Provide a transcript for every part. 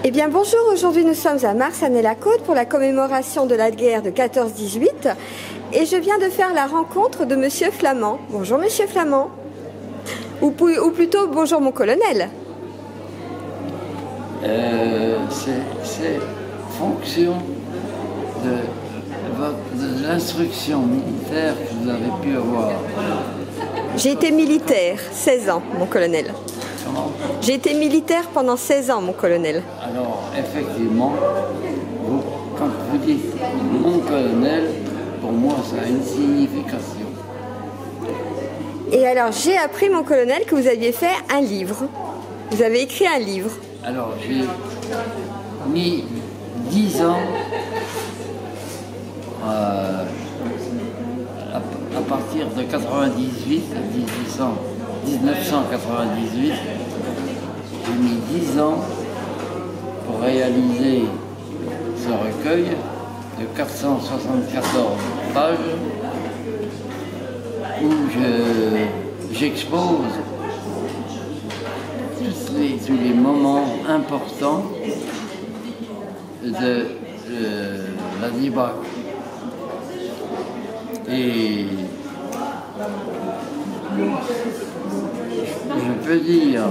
Eh bien bonjour, aujourd'hui nous sommes à Marsanne-et-la-Côte pour la commémoration de la guerre de 14-18 et je viens de faire la rencontre de Monsieur Flamand. Bonjour Monsieur Flamand. Ou plutôt bonjour mon colonel. C'est fonction de l'instruction militaire que vous avez pu avoir. J'ai été militaire, 16 ans mon colonel. Comment ? J'ai été militaire pendant 16 ans mon colonel. Alors effectivement, quand vous dites mon colonel, pour moi ça a une signification. Et alors j'ai appris mon colonel que vous aviez fait un livre. Vous avez écrit un livre. Alors j'ai mis 10 ans à partir de 98 à 1998, j'ai mis 10 ans pour réaliser ce recueil de 474 pages où j'expose tous les moments importants de la débâcle. Et je peux dire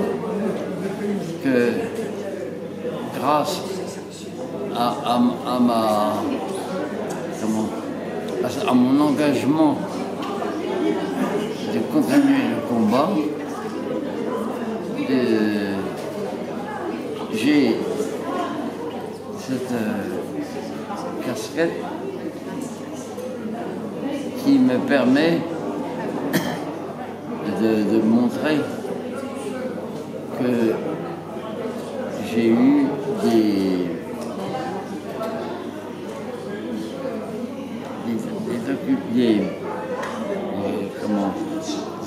que grâce à mon engagement de continuer le combat, j'ai cette casquette qui me permet de montrer que j'ai eu des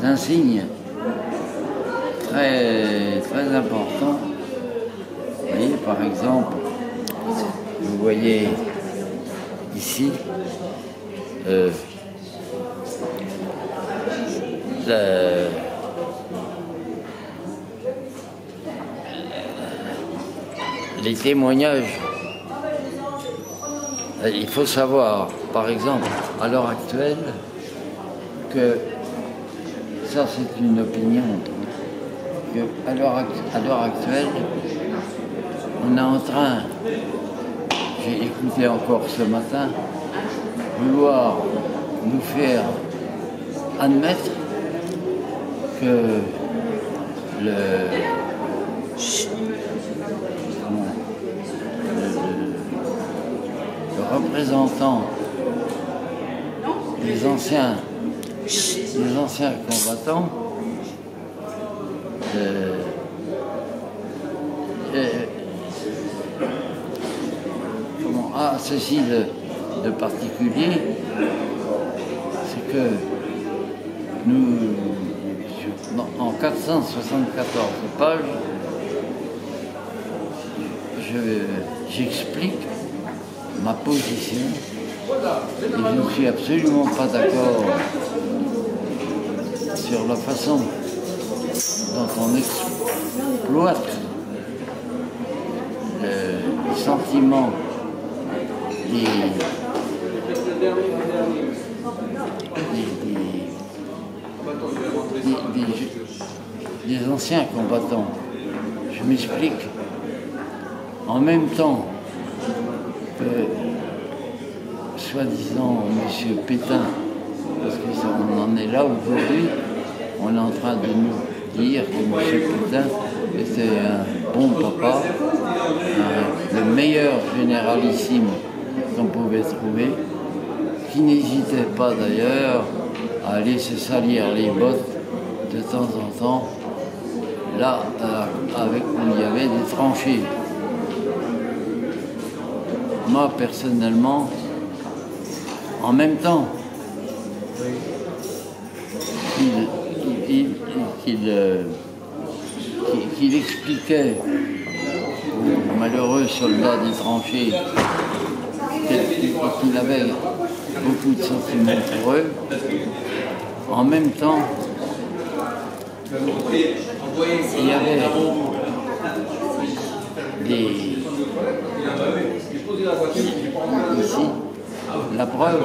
insignes très, très importants. Vous voyez, par exemple, vous voyez ici les témoignages. Il faut savoir, par exemple, à l'heure actuelle, que ça c'est une opinion, que à l'heure actuelle, on est en train, j'ai écouté encore ce matin, vouloir nous faire admettre que le représentant des anciens combattants a ceci de particulier, c'est que nous, en 474 pages, j'explique ma position et je ne suis absolument pas d'accord sur la façon dont on exploite le sentiment des anciens combattants. Je m'explique. En même temps que, soi-disant, M. Pétain, parce qu'on en est là aujourd'hui, on est en train de nous dire que M. Pétain était un bon papa, le meilleur généralissime qu'on pouvait trouver, qui n'hésitait pas d'ailleurs à aller se salir les bottes de temps en temps, là où il y avait des tranchées. Moi, personnellement, en même temps qu'il expliquait aux malheureux soldats des tranchées qu'il avait beaucoup de sentiments pour eux, en même temps, il y avait des ici, la preuve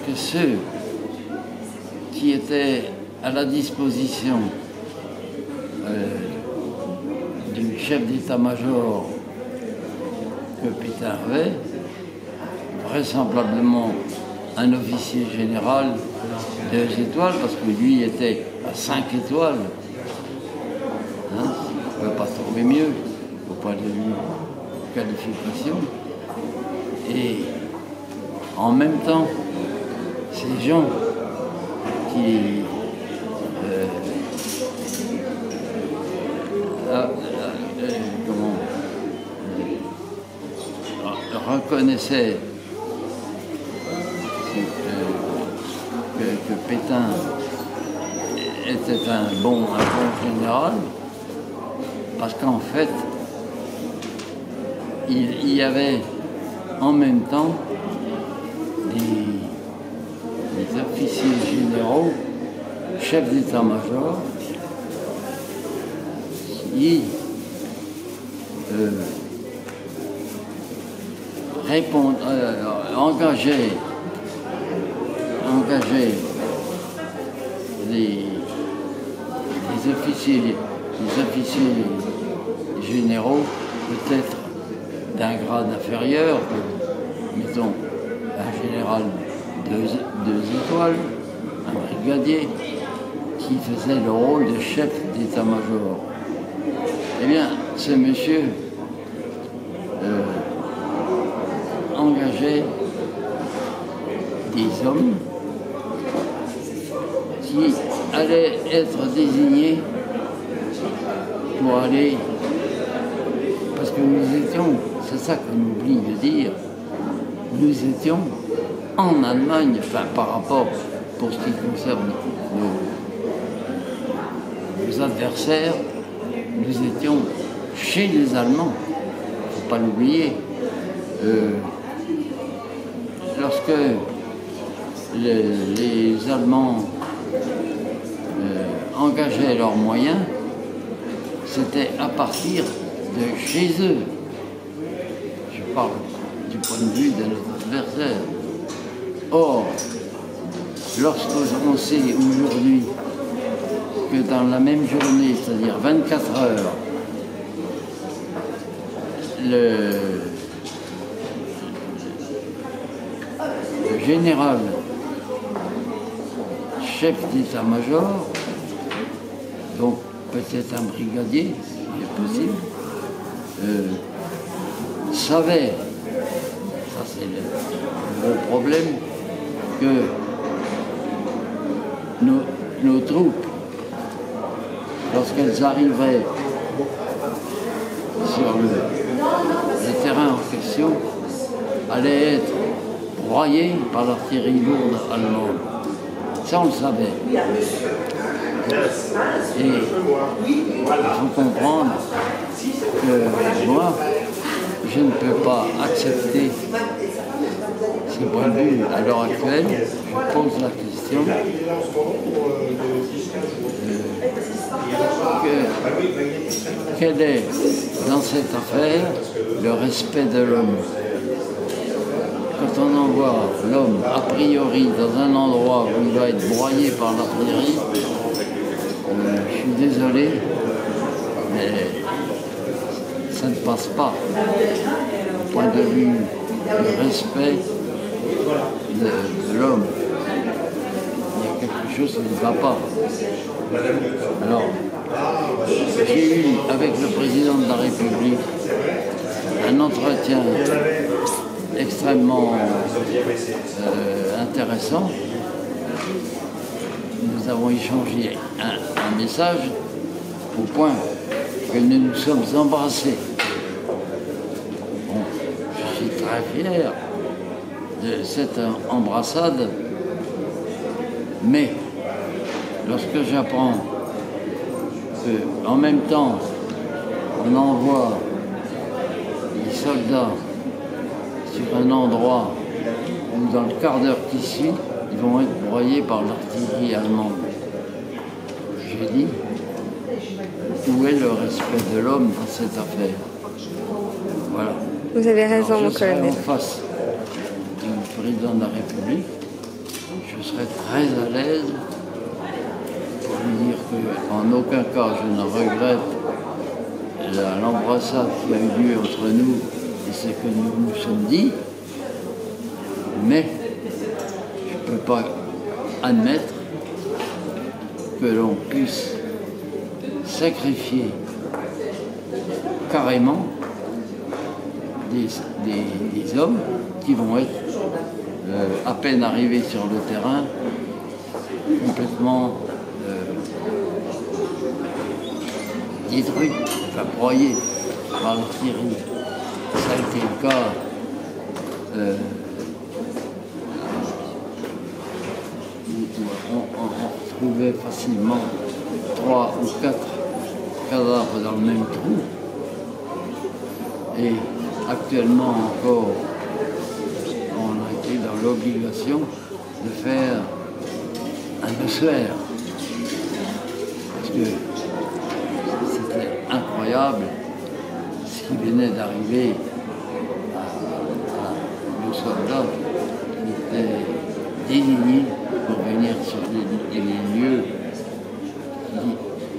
que ceux qui étaient à la disposition du chef d'état-major que Pétain avait, vraisemblablement un officier général 2 étoiles, parce que lui était à 5 étoiles. Hein, on ne peut pas trouver mieux au point de vue qualification. Et en même temps, ces gens qui reconnaissaient que Pétain était un bon général, parce qu'en fait, il y avait en même temps des officiers généraux, chefs d'état-major, qui engageaient les officiers généraux, peut-être d'un grade inférieur, mettons un général 2 étoiles, un brigadier, qui faisait le rôle de chef d'état-major. Eh bien, ce monsieur engageait des hommes qui allaient être désignés pour aller, parce que nous étions, c'est ça qu'on oublie de dire, nous étions en Allemagne, enfin par rapport, pour ce qui concerne nos adversaires, nous étions chez les Allemands, il ne faut pas l'oublier. Lorsque les Allemands engageaient leurs moyens, c'était à partir de chez eux. Je parle du point de vue de notre adversaire. Or, lorsqu'on sait aujourd'hui que dans la même journée, c'est-à-dire 24 heures, le général chef d'état-major, donc peut-être un brigadier, si est possible, savait, ça c'est le gros problème, que nos troupes, lorsqu'elles arriveraient sur le terrain en question, allaient être broyées par l'artillerie lourde allemande. Ça, on le savait. Et il faut comprendre que moi, je ne peux pas accepter ce point de vue à l'heure actuelle. Je pose la question quel est, dans cette affaire, le respect de l'homme. Quand on envoie l'homme, a priori, dans un endroit où il va être broyé par l'artillerie, je suis désolé, mais ça ne passe pas. Au point de vue du respect de l'homme, il y a quelque chose qui ne va pas. Alors, j'ai eu avec le président de la République un entretien extrêmement intéressant. Nous avons échangé un message au point que nous nous sommes embrassés. Bon, je suis très fier de cette embrassade, mais lorsque j'apprends qu'en même temps on envoie des soldats sur un endroit où dans le quart d'heure qui suit, ils vont être broyés par l'artillerie allemande. J'ai dit, où est le respect de l'homme dans cette affaire? Voilà. Vous avez raison, Alors, mon je serai colonel. en face du président de la République. Je serai très à l'aise pour lui dire qu'en aucun cas je ne regrette l'embrassade qui a eu lieu entre nous et ce que nous nous sommes dit, mais je ne peux pas admettre que l'on puisse sacrifier carrément des hommes qui vont être à peine arrivés sur le terrain, complètement détruits, enfin broyés par l'artillerie. Ça a été le cas où on retrouvait facilement 3 ou 4 cadavres dans le même trou. Et actuellement encore, on a été dans l'obligation de faire un ossuaire. Parce que c'était incroyable ce qui venait d'arriver à nos soldats qui étaient désignés pour venir sur les lieux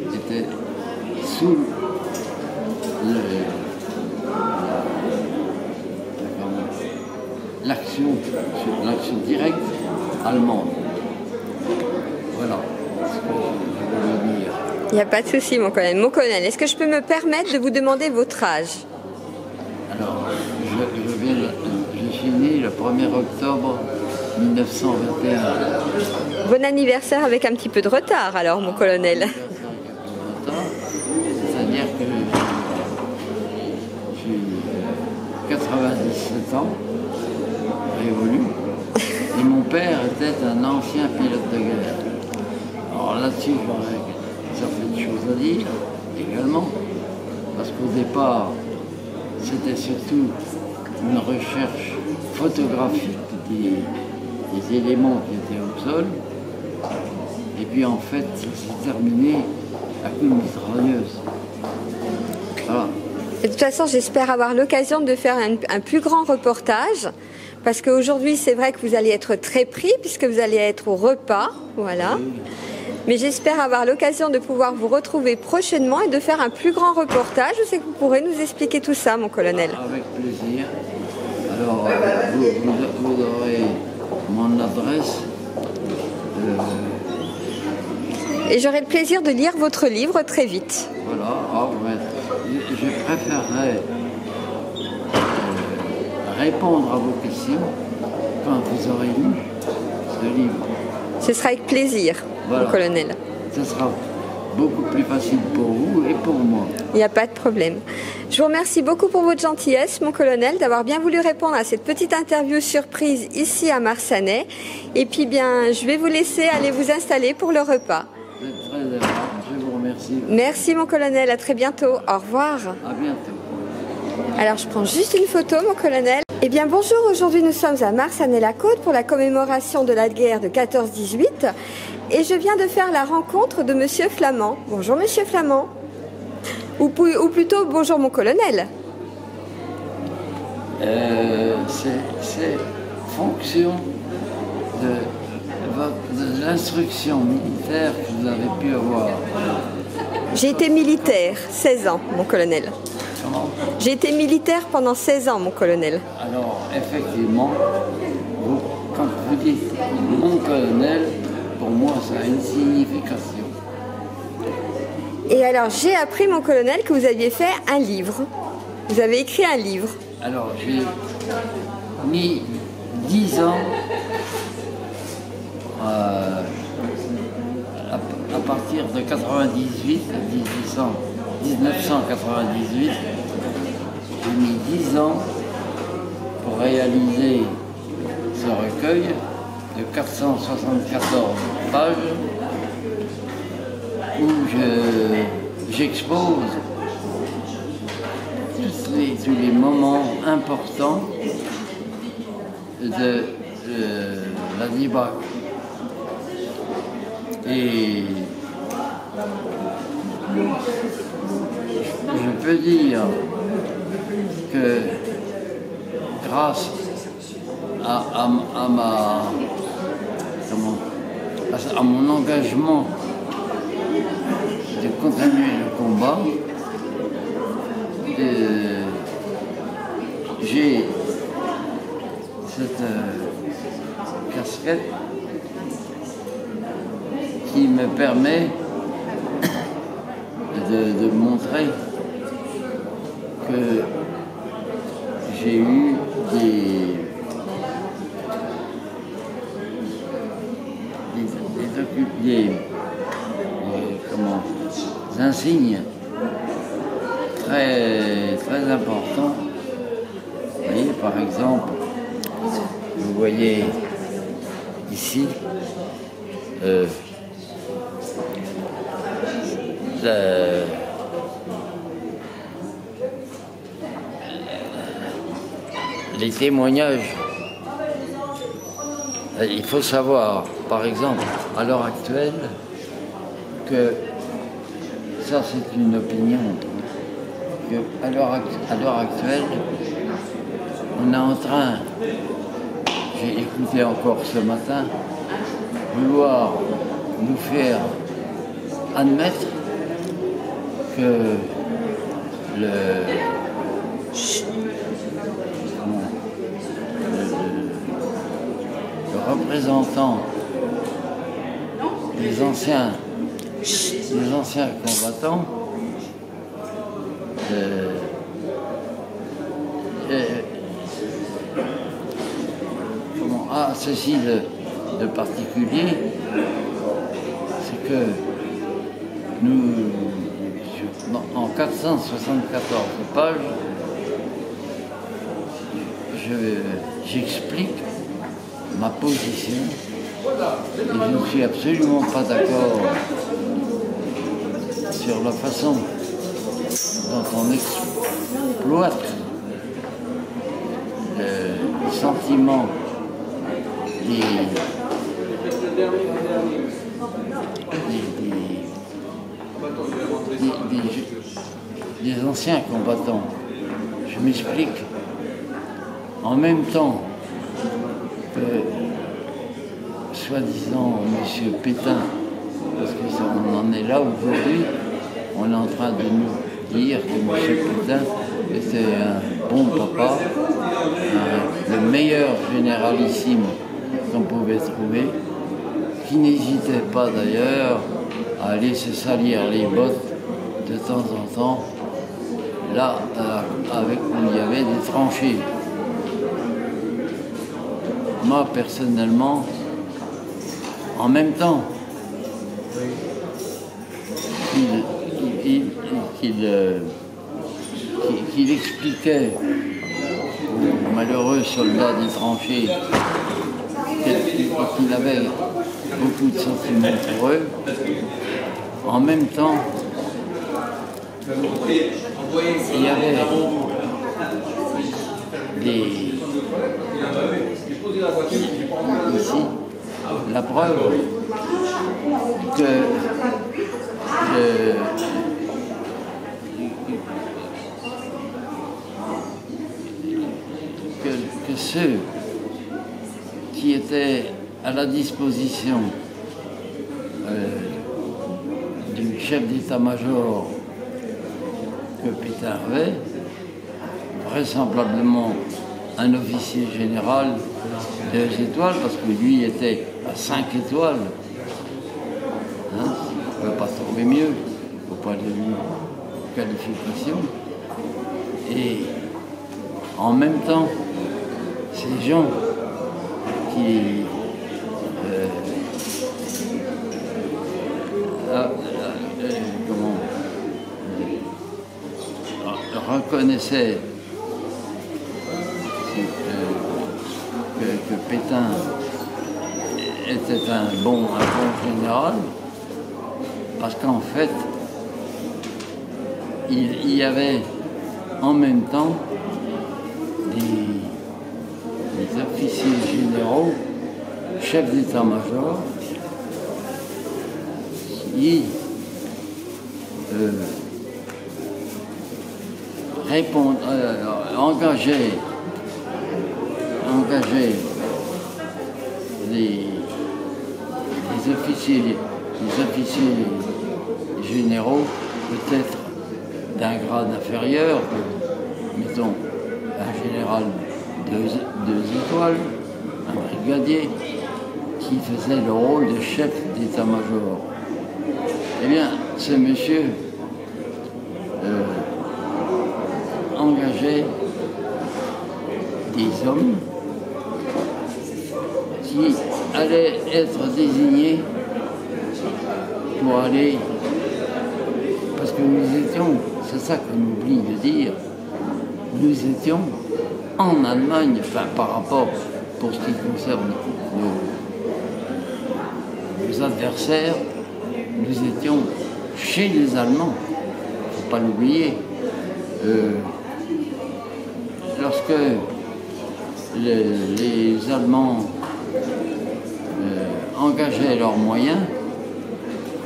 qui étaient sous l'action directe allemande. Voilà ce que je voulais dire. Il n'y a pas de souci, mon colonel. Mon colonel, est-ce que je peux me permettre de vous demander votre âge? Alors, je suis né le 1er octobre 1921. Bon anniversaire avec un petit peu de retard, alors, mon colonel. C'est-à-dire que j'ai 97 ans, révolu, et mon père était un ancien pilote de guerre. Alors là-dessus, j'aurais certaines choses à dire également, parce qu'au départ, c'était surtout une recherche photographique des éléments qui étaient au sol, et puis en fait, ça s'est terminé à coups de mitrailleuse. Voilà. Et de toute façon, j'espère avoir l'occasion de faire un plus grand reportage, parce qu'aujourd'hui, c'est vrai que vous allez être très pris, puisque vous allez être au repas, voilà. Oui. Mais j'espère avoir l'occasion de pouvoir vous retrouver prochainement et de faire un plus grand reportage. Je sais que vous pourrez nous expliquer tout ça, mon colonel. Avec plaisir. Alors, vous aurez mon adresse. Et j'aurai le plaisir de lire votre livre très vite. Voilà. Je préférerais répondre à vos questions quand vous aurez lu ce livre. Ce sera avec plaisir, Voilà. mon colonel. Ce sera beaucoup plus facile pour vous et pour moi. Il n'y a pas de problème. Je vous remercie beaucoup pour votre gentillesse, mon colonel, d'avoir bien voulu répondre à cette petite interview surprise ici à Marsanais. Et puis bien, je vais vous laisser aller vous installer pour le repas. Vous êtes très aimable. Je vous remercie. Merci, mon colonel. À très bientôt. Au revoir. À bientôt. Alors, je prends juste une photo, mon colonel. Eh bien, bonjour. Aujourd'hui, nous sommes à Marsanais-la-Côte pour la commémoration de la guerre de 14-18. Et je viens de faire la rencontre de Monsieur Flamand. Bonjour, Monsieur Flamand. Ou plutôt, bonjour, mon colonel. C'est fonction de l'instruction militaire que vous avez pu avoir. J'ai été militaire, 16 ans, mon colonel. Comment? J'ai été militaire pendant 16 ans, mon colonel. Alors, effectivement, quand vous dites mon colonel, pour moi, ça a une signification. Et alors, j'ai appris, mon colonel, que vous aviez fait un livre. Vous avez écrit un livre. Alors, j'ai mis 10 ans à partir de 98 à 1998, j'ai mis 10 ans pour réaliser ce recueil de 474 pages où j'expose tous les moments importants de la débâcle Et je peux dire que grâce à mon engagement de continuer le combat, j'ai cette casquette qui me permet de montrer que j'ai eu des insignes très, très importants. Vous voyez, par exemple, vous voyez ici les témoignages. Il faut savoir, par exemple, à l'heure actuelle, que ça c'est une opinion, qu'à l'heure actuelle, on est en train, j'ai écouté encore ce matin, vouloir nous faire admettre que le représentant des anciens combattants a ceci de particulier, c'est que nous, en 474 pages, j'explique ma position et je ne suis absolument pas d'accord sur la façon dont on exploite le sentiment des anciens combattants. Je m'explique. En même temps que, soi-disant, M. Pétain, parce qu'on en est là aujourd'hui, on est en train de nous dire que M. Pétain était un bon papa, le meilleur généralissime qu'on pouvait trouver, qui n'hésitait pas d'ailleurs à aller se salir les bottes de temps en temps, là avec où il y avait des tranchées. Moi, personnellement, en même temps qu'il expliquait aux malheureux soldats des tranchées qu'il avait beaucoup de sentiments pour eux, en même temps, il y avait ici la preuve que ceux qui étaient à la disposition du chef d'état-major que Pétain avait, vraisemblablement un officier général 2 étoiles, parce que lui était à 5 étoiles. Hein, on ne peut pas trouver mieux, au point de vue qualification. Et en même temps, ces gens qui reconnaissaient que Pétain était un bon général, parce qu'en fait, il y avait en même temps des officiers généraux, chefs d'état-major, qui engageait les officiers généraux, peut-être d'un grade inférieur, mettons un général 2 étoiles, un brigadier, qui faisait le rôle de chef d'état-major. Eh bien, ce monsieur engageait des hommes qui allaient être désignés pour aller, parce que nous étions, c'est ça qu'on oublie de dire, nous étions en Allemagne, enfin par rapport, pour ce qui concerne nos adversaires, nous étions chez les Allemands, il ne faut pas l'oublier. Lorsque les Allemands engageaient leurs moyens,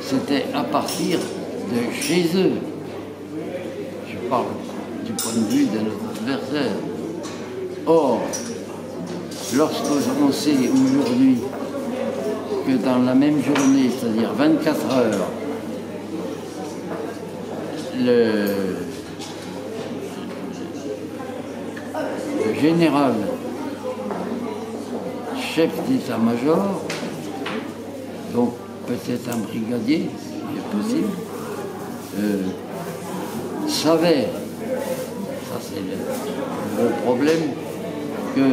c'était à partir de chez eux. Je parle du point de vue de notre adversaire. Or, lorsqu'on sait aujourd'hui que dans la même journée, c'est-à-dire 24 heures, le général, chef d'état-major, donc peut-être un brigadier, ce qui est possible, savait, ça c'est le gros problème, que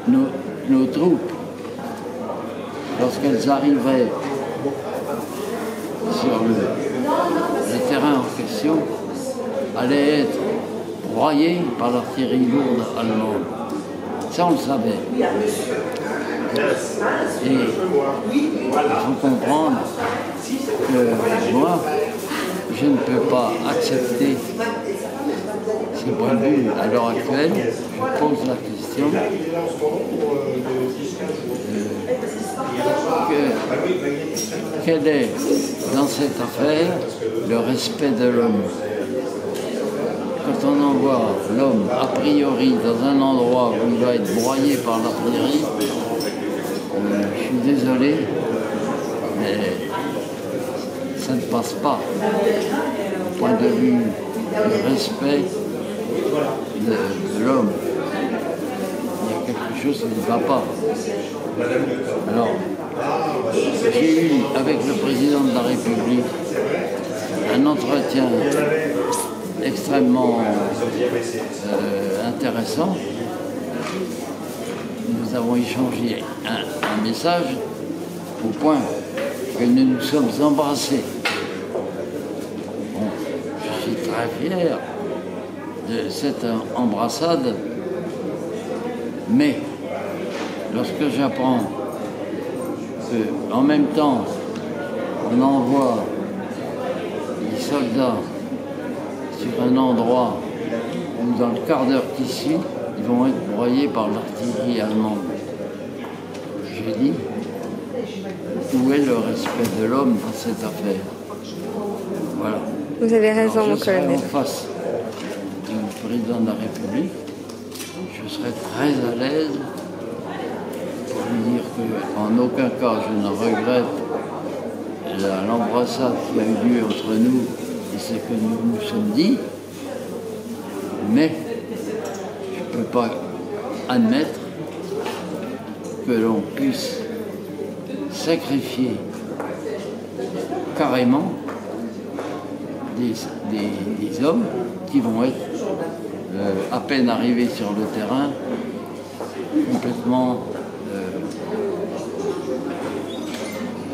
nos troupes, lorsqu'elles arriveraient sur le terrain en question, allaient être broyées par l'artillerie lourde allemande. Ça, on le savait. Et il faut comprendre que moi, je ne peux pas accepter ces points de vue à l'heure actuelle. Je pose la question quel est, dans cette affaire, le respect de l'homme. Quand on envoie l'homme, a priori, dans un endroit où il va être broyé par l'artillerie, je suis désolé, mais ça ne passe pas. Au point de vue du respect de l'homme, il y a quelque chose qui ne va pas. Alors, j'ai eu avec le président de la République un entretien extrêmement intéressant. Nous avons échangé un message au point que nous nous sommes embrassés. Bon, je suis très fier de cette embrassade, mais lorsque j'apprends qu'en même temps on envoie des soldats sur un endroit où dans le quart d'heure qui suit, ils vont être broyés par l'artillerie allemande. J'ai dit, où est le respect de l'homme dans cette affaire? Voilà. Vous avez raison, mon colonel. En face du président de la République, je serais très à l'aise pour lui dire qu'en aucun cas je ne regrette l'embrassade qui a eu lieu entre nous et ce que nous nous sommes dit, mais je ne peux pas admettre que l'on puisse sacrifier carrément des hommes qui vont être à peine arrivés sur le terrain, complètement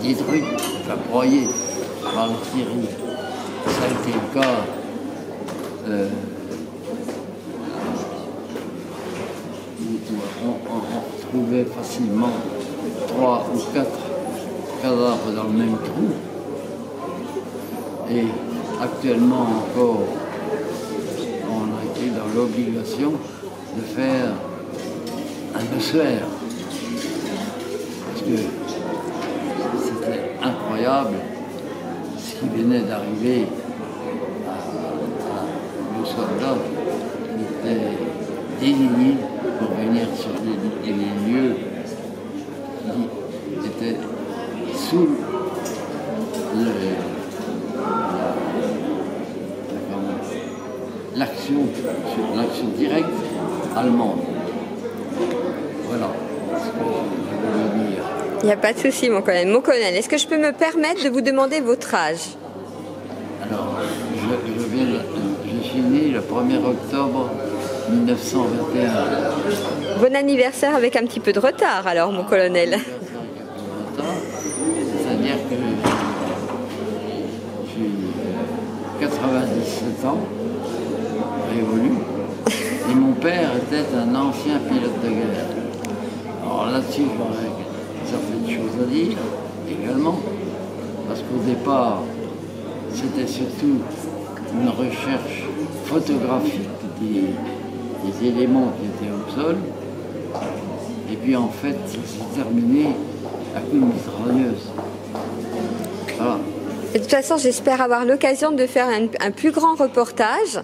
détruits, enfin broyés par l'artillerie. Ça a été le cas où on retrouvait facilement 3 ou 4 cadavres dans le même trou. Et actuellement encore, on a été dans l'obligation de faire un ossuaire. Parce que c'était incroyable ce qui venait d'arriver aux soldats qui étaient désignés pour venir sur les lieux qui étaient sous l'action directe allemande. Voilà ce que je voulais dire. Il n'y a pas de souci, mon colonel. Mon colonel, est-ce que je peux me permettre de vous demander votre âge? Alors, je suis né le 1er octobre 1921. Bon anniversaire avec un petit peu de retard, alors, mon colonel. C'est-à-dire que j'ai 97 ans, révolu, et mon père était un ancien pilote de guerre. Alors là-dessus, j'aurais certaines choses à dire également, parce qu'au départ, c'était surtout une recherche photographique des éléments qui étaient au sol, et puis en fait, ça s'est terminé à coup de mitrailleuse. Voilà. Et de toute façon, j'espère avoir l'occasion de faire un plus grand reportage,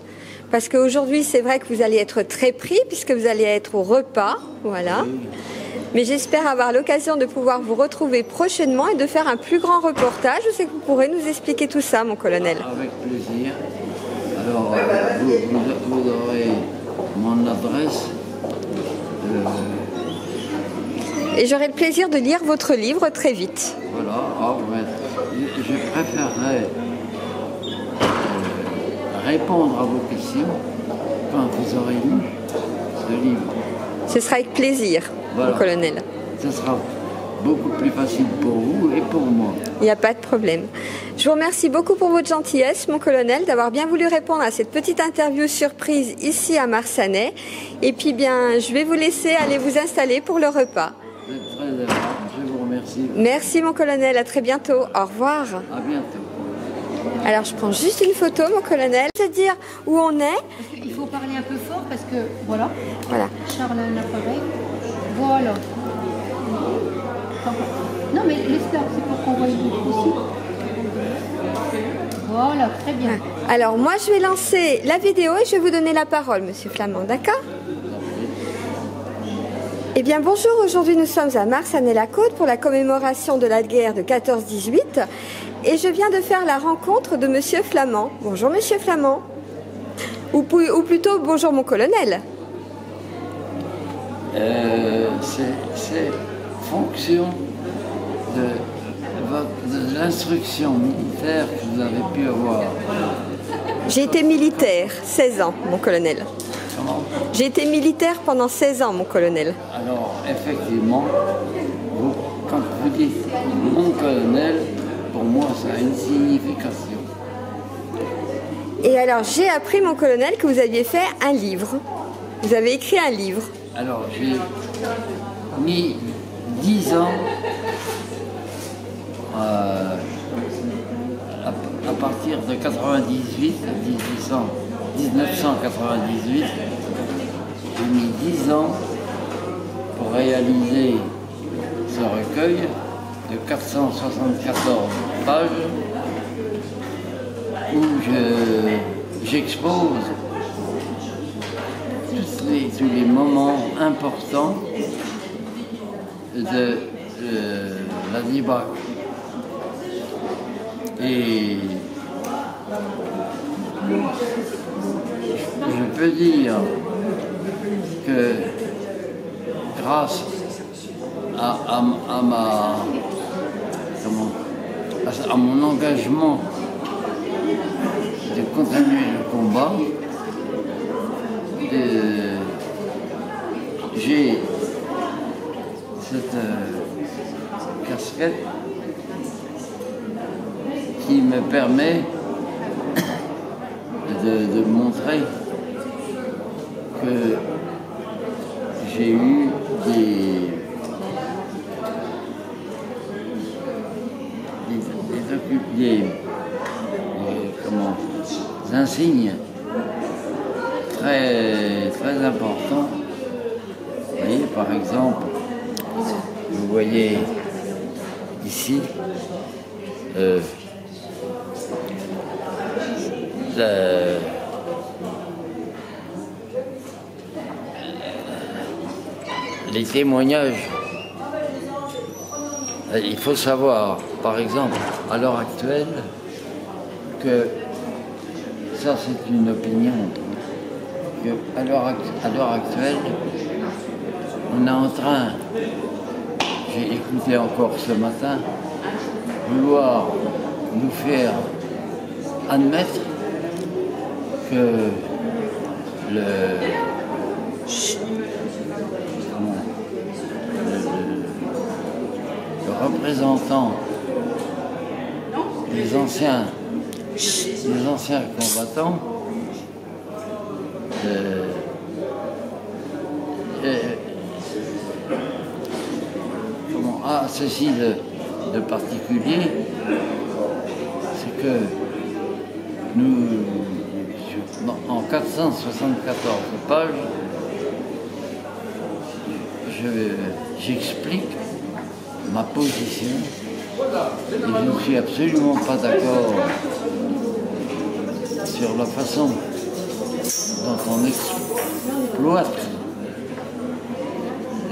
parce qu'aujourd'hui, c'est vrai que vous allez être très pris, puisque vous allez être au repas, voilà. Oui. Mais j'espère avoir l'occasion de pouvoir vous retrouver prochainement et de faire un plus grand reportage. Je sais que vous pourrez nous expliquer tout ça, mon colonel. Avec plaisir. Alors, vous aurez mon adresse. Et j'aurai le plaisir de lire votre livre très vite. Voilà. Alors, je préférerais répondre à vos questions quand vous aurez lu ce livre. Ce sera avec plaisir, voilà, mon colonel. Ce sera beaucoup plus facile pour vous et pour moi. Il n'y a pas de problème. Je vous remercie beaucoup pour votre gentillesse, mon colonel, d'avoir bien voulu répondre à cette petite interview surprise ici à Marsanais. Et puis bien, je vais vous laisser aller vous installer pour le repas. C'est très aimable, je vous remercie. Merci, mon colonel, à très bientôt. Au revoir. À bientôt. Alors, je prends juste une photo, mon colonel. C'est-à-dire où on est. Il faut parler un peu fort parce que, voilà. Voilà. Charles a un appareil. Voilà. Non, mais l'espère, c'est pour qu'on voit aussi. Voilà, très bien. Alors, moi, je vais lancer la vidéo et je vais vous donner la parole, monsieur Flamand, d'accord? Eh bien, bonjour. Aujourd'hui, nous sommes à Marsanais-la-Côte pour la commémoration de la guerre de 14-18. Et je viens de faire la rencontre de monsieur Flamand. Bonjour, monsieur Flamand. Ou plutôt, bonjour, mon colonel. C'est fonction de l'instruction militaire que vous avez pu avoir. J'ai été militaire, 16 ans, mon colonel. Comment? J'ai été militaire pendant 16 ans, mon colonel. Alors, effectivement, quand vous dites mon colonel, pour moi, ça a une signification. Et alors, j'ai appris, mon colonel, que vous aviez fait un livre. Vous avez écrit un livre. Alors, j'ai mis 10 ans à partir de 1998, j'ai mis 10 ans pour réaliser ce recueil de 474 pages où j'expose tous les moments importants de la débâcle. Et je peux dire que grâce à mon engagement de continuer le combat, j'ai cette casquette qui me permet de montrer que j'ai eu des insignes très, très importants. Vous voyez, par exemple, vous voyez ici la- les témoignages. Il faut savoir, par exemple, à l'heure actuelle, que ça c'est une opinion, que à l'heure actuelle, on est en train, j'ai écouté encore ce matin, vouloir nous faire admettre que le représentant des anciens combattants a ceci de particulier, c'est que nous, en 474 pages, j'explique ma position et je ne suis absolument pas d'accord sur la façon dont on exploite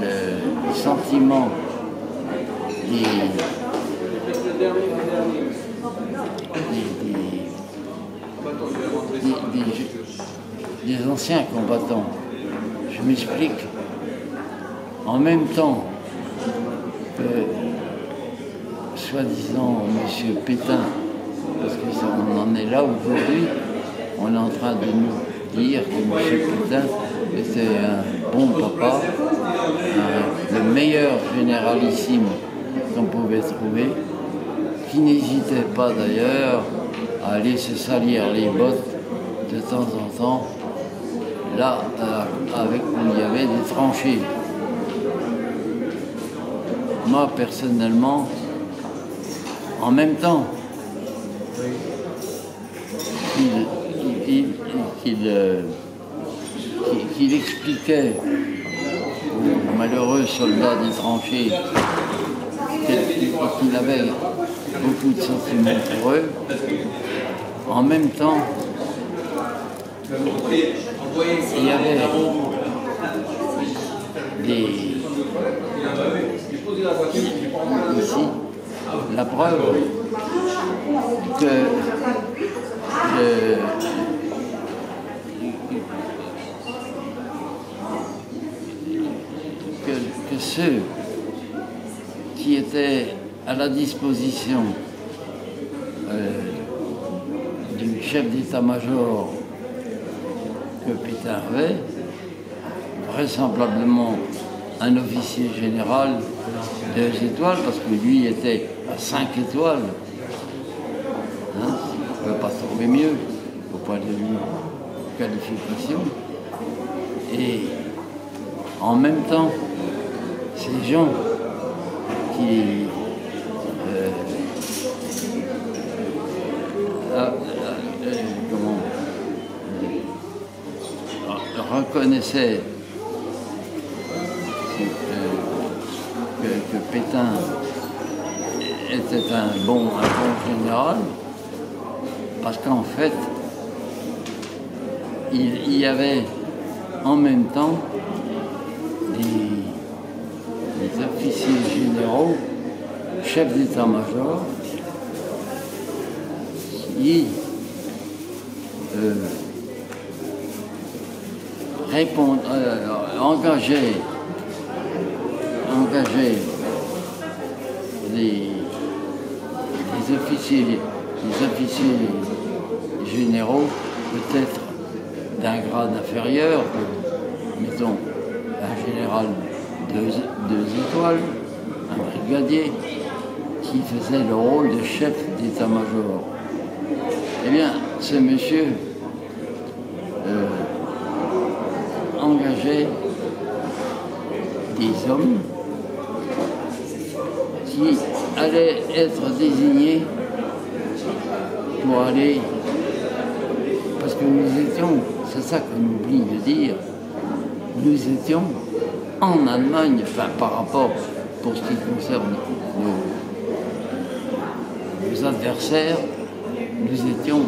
le sentiment des anciens combattants. Je m'explique. En même temps que, soi-disant, M. Pétain, parce qu'on en est là aujourd'hui, on est en train de nous dire que M. Pétain était un bon papa, le meilleur généralissime qu'on pouvait trouver, qui n'hésitait pas d'ailleurs à aller se salir les bottes de temps en temps, là avec où il y avait des tranchées. Moi, personnellement, en même temps qu'il expliquait aux malheureux soldats des tranchées qu'il avait beaucoup de sentiments pour eux, en même temps, il y avait ici la preuve que ceux qui étaient à la disposition du chef d'état-major que Pétain avait, vraisemblablement un officier général 2 étoiles, parce que lui était à 5 étoiles. Hein, on ne peut pas trouver mieux au point de vue qualification. Et en même temps, ces gens qui reconnaissaient que Pétain était un bon général, parce qu'en fait, il y avait en même temps des officiers généraux, chefs d'état-major, qui engageaient les officiers généraux, peut-être d'un grade inférieur, mettons un général 2 étoiles, un brigadier, qui faisait le rôle de chef d'état-major. Eh bien, ce monsieur engageait des hommes qui allaient être désignés pour aller, parce que nous étions, c'est ça qu'on oublie de dire, nous étions en Allemagne, enfin par rapport, pour ce qui concerne nos nos adversaires, nous étions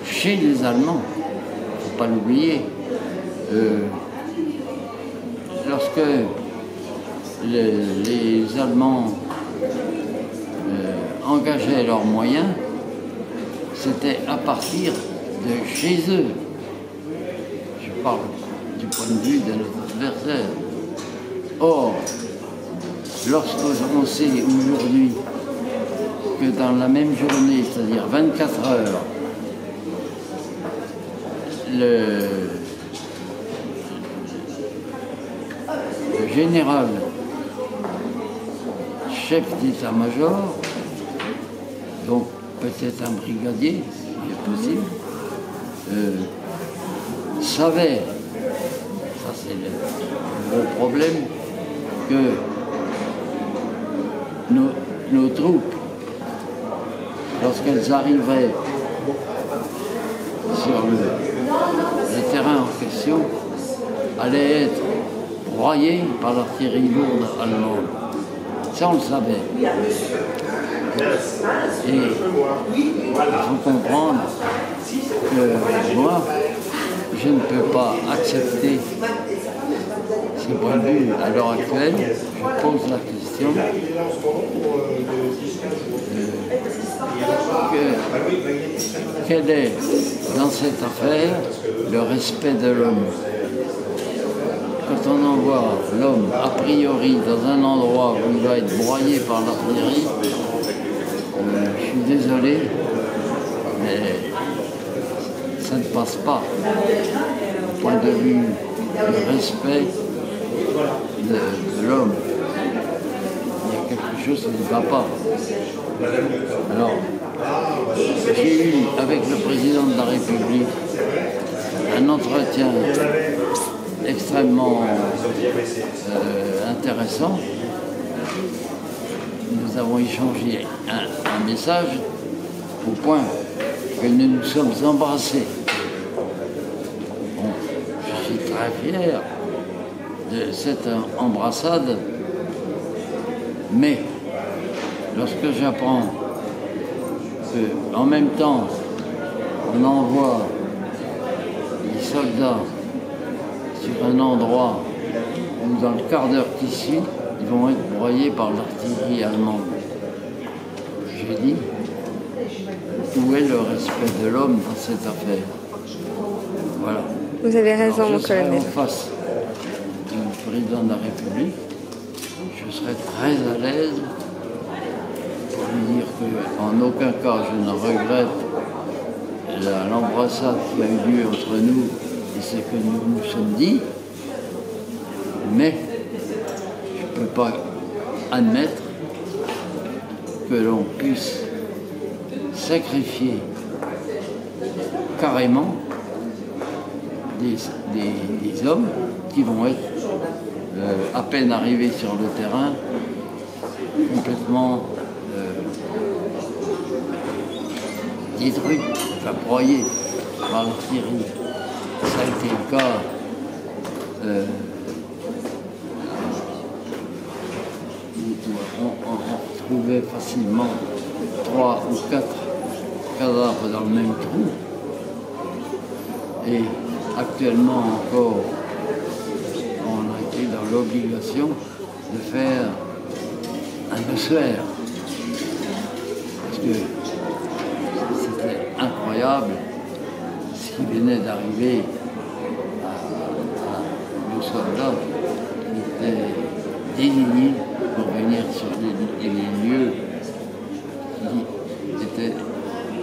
chez les Allemands. Il ne faut pas l'oublier. Lorsque les Allemands engageaient leurs moyens, c'était à partir de chez eux. Je parle du point de vue de nos adversaires. Or, lorsqu'on sait aujourd'hui que dans la même journée, c'est-à-dire 24 heures, le général, chef d'état-major, donc peut-être un brigadier, si c'est possible, savait, ça c'est le gros problème, que nos troupes, lorsqu'elles arriveraient sur le terrain en question, allaient être broyées par l'artillerie lourde allemande. Ça, on le savait. Et il faut comprendre que moi, je ne peux pas accepter ce point de vue à l'heure actuelle. Je pose la question quel est dans cette affaire le respect de l'homme. Quand on envoie l'homme a priori dans un endroit où il va être broyé par l'artillerie, je suis désolé, mais ça ne passe pas au point de vue du respect de l'homme. Il y a quelque chose qui ne va pas. Alors, j'ai eu avec le président de la République un entretien extrêmement intéressant. Nous avons échangé un message au point que nous nous sommes embrassés. Bon, je suis très fier de cette embrassade, mais lorsque j'apprends qu'en même temps on envoie des soldats sur un endroit où dans le quart d'heure qui suit, ils vont être broyés par l'artillerie allemande. J'ai dit, où est le respect de l'homme dans cette affaire? Voilà. Vous avez raison, mon colonel. En face du président de la République, je serais très à l'aise pour lui dire qu'en aucun cas je ne regrette l'embrassade qui a eu lieu entre nous et ce que nous nous sommes dit, mais je ne peux pas admettre que l'on puisse sacrifier carrément des hommes qui vont être à peine arrivés sur le terrain, complètement détruits, enfin broyés par l'artillerie. Ça a été le cas où on retrouvait facilement 3 ou 4 cadavres dans le même trou. Et actuellement encore, on a été dans l'obligation de faire un ossuaire. Parce que c'était incroyable ce qui venait d'arriver à nos soldats qui étaient désignés pour venir sur les lieux qui étaient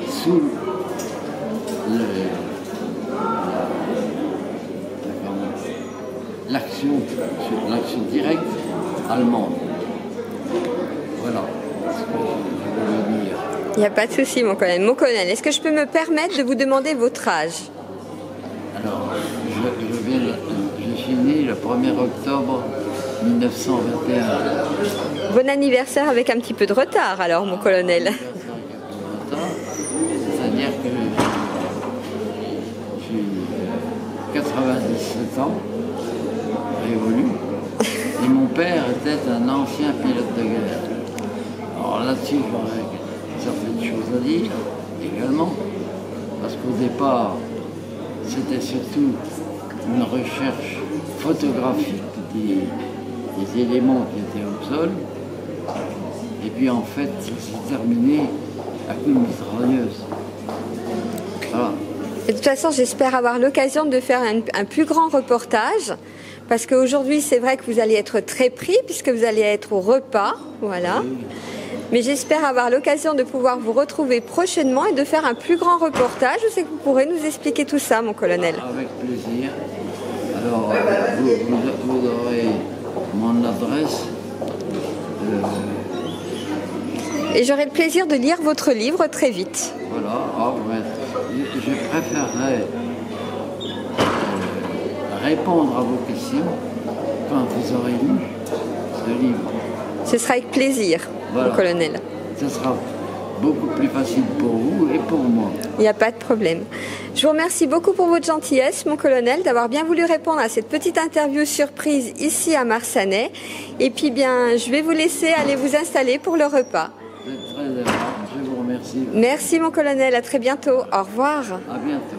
sous l'action directe allemande. Voilà ce que je voulais dire. Il n'y a pas de souci, mon colonel. Mon colonel, est-ce que je peux me permettre de vous demander votre âge? Alors, je suis né le 1er octobre 1921. Bon anniversaire avec un petit peu de retard, alors, mon colonel. C'est-à-dire que j'ai 97 ans, révolu, et mon père était un ancien pilote de guerre. Alors là-dessus, certaines choses à dire également. Parce qu'au départ, c'était surtout une recherche photographique des éléments qui étaient au sol. Et puis en fait, ça s'est terminé à coup de mitrailleuse. Voilà. Et de toute façon, j'espère avoir l'occasion de faire un plus grand reportage. Parce qu'aujourd'hui, c'est vrai que vous allez être très pris puisque vous allez être au repas. Voilà. Oui. Mais j'espère avoir l'occasion de pouvoir vous retrouver prochainement et de faire un plus grand reportage. Je sais que vous pourrez nous expliquer tout ça, mon colonel. Avec plaisir. Alors, vous aurez mon adresse. Et j'aurai le plaisir de lire votre livre très vite. Voilà. Ah, ouais. Je préférerais répondre à vos questions quand vous aurez lu ce livre. Ce sera avec plaisir, Voilà. mon colonel. Ce sera beaucoup plus facile pour vous et pour moi. Il n'y a pas de problème. Je vous remercie beaucoup pour votre gentillesse, mon colonel, d'avoir bien voulu répondre à cette petite interview surprise ici à Marsanais. Et puis bien, je vais vous laisser aller vous installer pour le repas. Vous êtes très aimable. Je vous remercie. Merci, mon colonel. À très bientôt. Au revoir. À bientôt.